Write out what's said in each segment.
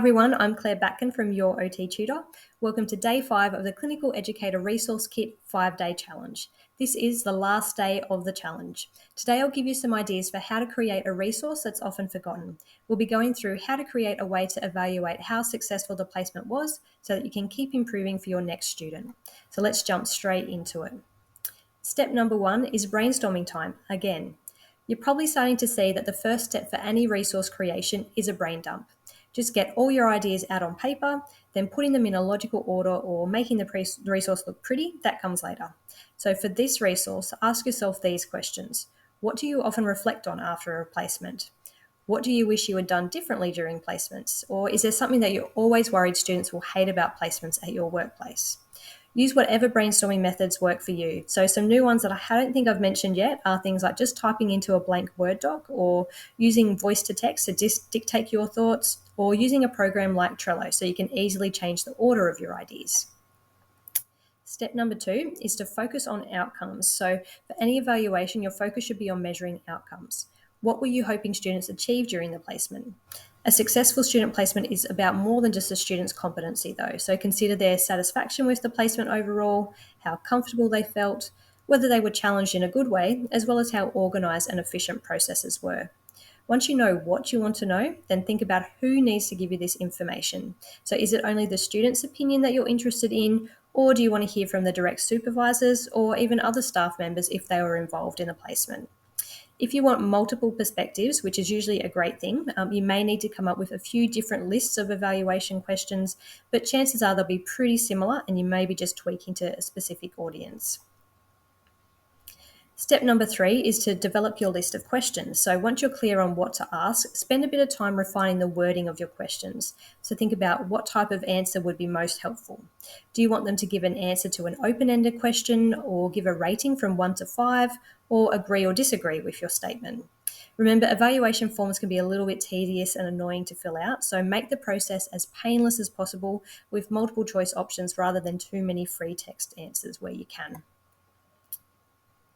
everyone, I'm Claire Batkin from Your OT Tutor. Welcome to day 5 of the Clinical Educator Resource Kit 5-Day Challenge. This is the last day of the challenge. Today I'll give you some ideas for how to create a resource that's often forgotten. We'll be going through how to create a way to evaluate how successful the placement was so that you can keep improving for your next student. So let's jump straight into it. Step number 1 is brainstorming time again. You're probably starting to see that the first step for any resource creation is a brain dump. Just get all your ideas out on paper, then putting them in a logical order or making the resource look pretty, that comes later. So for this resource, ask yourself these questions. What do you often reflect on after a placement? What do you wish you had done differently during placements? Or is there something that you're always worried students will hate about placements at your workplace? Use whatever brainstorming methods work for you. So some new ones that I don't think I've mentioned yet are things like just typing into a blank Word doc or using voice to text to dictate your thoughts or using a program like Trello so you can easily change the order of your ideas. Step number 2 is to focus on outcomes. So for any evaluation, your focus should be on measuring outcomes. What were you hoping students achieve during the placement? A successful student placement is about more than just a student's competency though. So consider their satisfaction with the placement overall, how comfortable they felt, whether they were challenged in a good way, as well as how organised and efficient processes were. Once you know what you want to know, then think about who needs to give you this information. So is it only the student's opinion that you're interested in, or do you want to hear from the direct supervisors or even other staff members if they were involved in the placement? If you want multiple perspectives, which is usually a great thing, you may need to come up with a few different lists of evaluation questions, but chances are they'll be pretty similar and you may be just tweaking to a specific audience. Step number 3 is to develop your list of questions. So once you're clear on what to ask, spend a bit of time refining the wording of your questions. So think about what type of answer would be most helpful. Do you want them to give an answer to an open-ended question or give a rating from 1 to 5 or agree or disagree with your statement? Remember, evaluation forms can be a little bit tedious and annoying to fill out, so make the process as painless as possible with multiple choice options rather than too many free text answers where you can.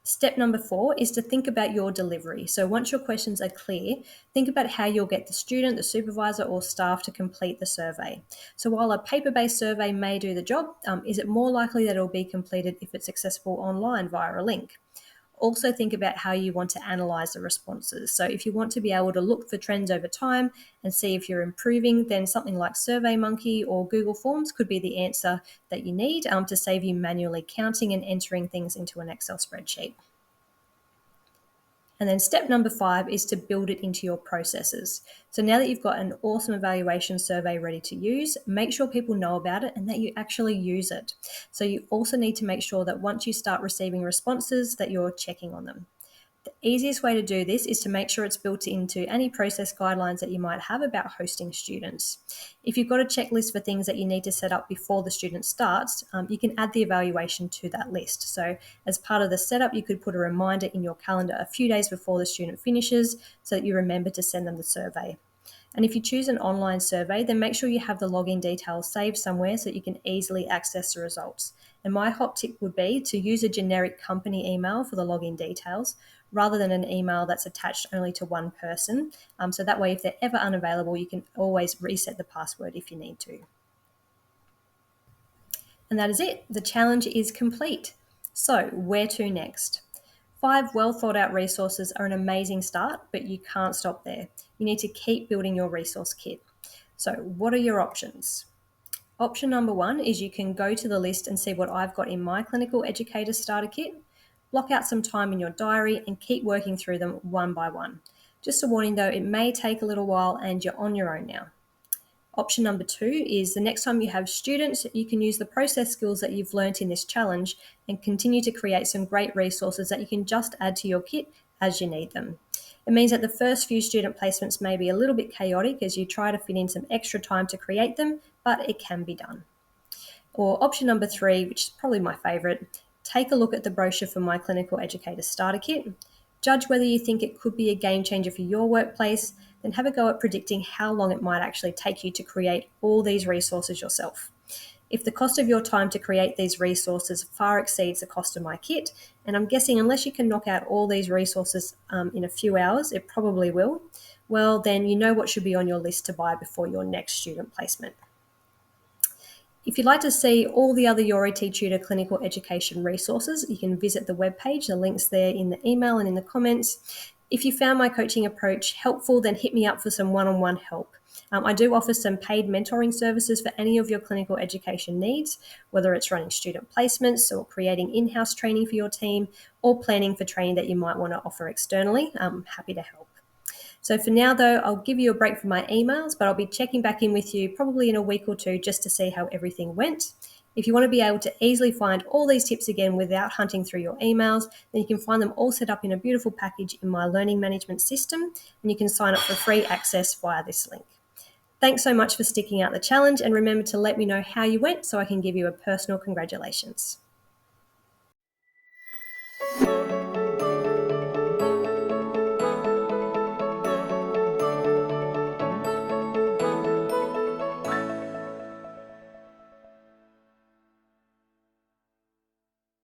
Step number 4 is to think about your delivery. So once your questions are clear, think about how you'll get the student, the supervisor, or staff to complete the survey. So while a paper-based survey may do the job, is it more likely that it will be completed if it's accessible online via a link? Also think about how you want to analyse the responses. So if you want to be able to look for trends over time and see if you're improving, then something like SurveyMonkey or Google Forms could be the answer that you need to save you manually counting and entering things into an Excel spreadsheet. And then step number 5 is to build it into your processes. So now that you've got an awesome evaluation survey ready to use, make sure people know about it and that you actually use it. So you also need to make sure that once you start receiving responses that you're checking on them. The easiest way to do this is to make sure it's built into any process guidelines that you might have about hosting students. If you've got a checklist for things that you need to set up before the student starts, you can add the evaluation to that list. So as part of the setup, you could put a reminder in your calendar a few days before the student finishes so that you remember to send them the survey. And if you choose an online survey, then make sure you have the login details saved somewhere so that you can easily access the results. And my hot tip would be to use a generic company email for the login details rather than an email that's attached only to one person. So that way, if they're ever unavailable, you can always reset the password if you need to. And that is it. The challenge is complete. So where to next? 5 well thought out resources are an amazing start, but you can't stop there. You need to keep building your resource kit. So what are your options? Option number 1 is you can go to the list and see what I've got in my Clinical Educator Starter Kit. Block out some time in your diary and keep working through them one by one. Just a warning though, it may take a little while and you're on your own now. Option number 2 is the next time you have students, you can use the process skills that you've learnt in this challenge and continue to create some great resources that you can just add to your kit as you need them. It means that the first few student placements may be a little bit chaotic as you try to fit in some extra time to create them, but it can be done. Or option number 3, which is probably my favourite, take a look at the brochure for my Clinical Educator Starter Kit. Judge whether you think it could be a game changer for your workplace, then have a go at predicting how long it might actually take you to create all these resources yourself. If the cost of your time to create these resources far exceeds the cost of my kit, and I'm guessing unless you can knock out all these resources in a few hours, it probably will, well, then you know what should be on your list to buy before your next student placement. If you'd like to see all the other Your OT Tutor clinical education resources, you can visit the webpage. The link's there in the email and in the comments. If you found my coaching approach helpful, then hit me up for some one-on-one help. I do offer some paid mentoring services for any of your clinical education needs, whether it's running student placements or creating in-house training for your team or planning for training that you might want to offer externally. I'm happy to help. So for now, though, I'll give you a break from my emails, but I'll be checking back in with you probably in a week or two just to see how everything went. If you want to be able to easily find all these tips again without hunting through your emails, then you can find them all set up in a beautiful package in my learning management system, and you can sign up for free access via this link. Thanks so much for sticking out the challenge, and remember to let me know how you went so I can give you a personal congratulations.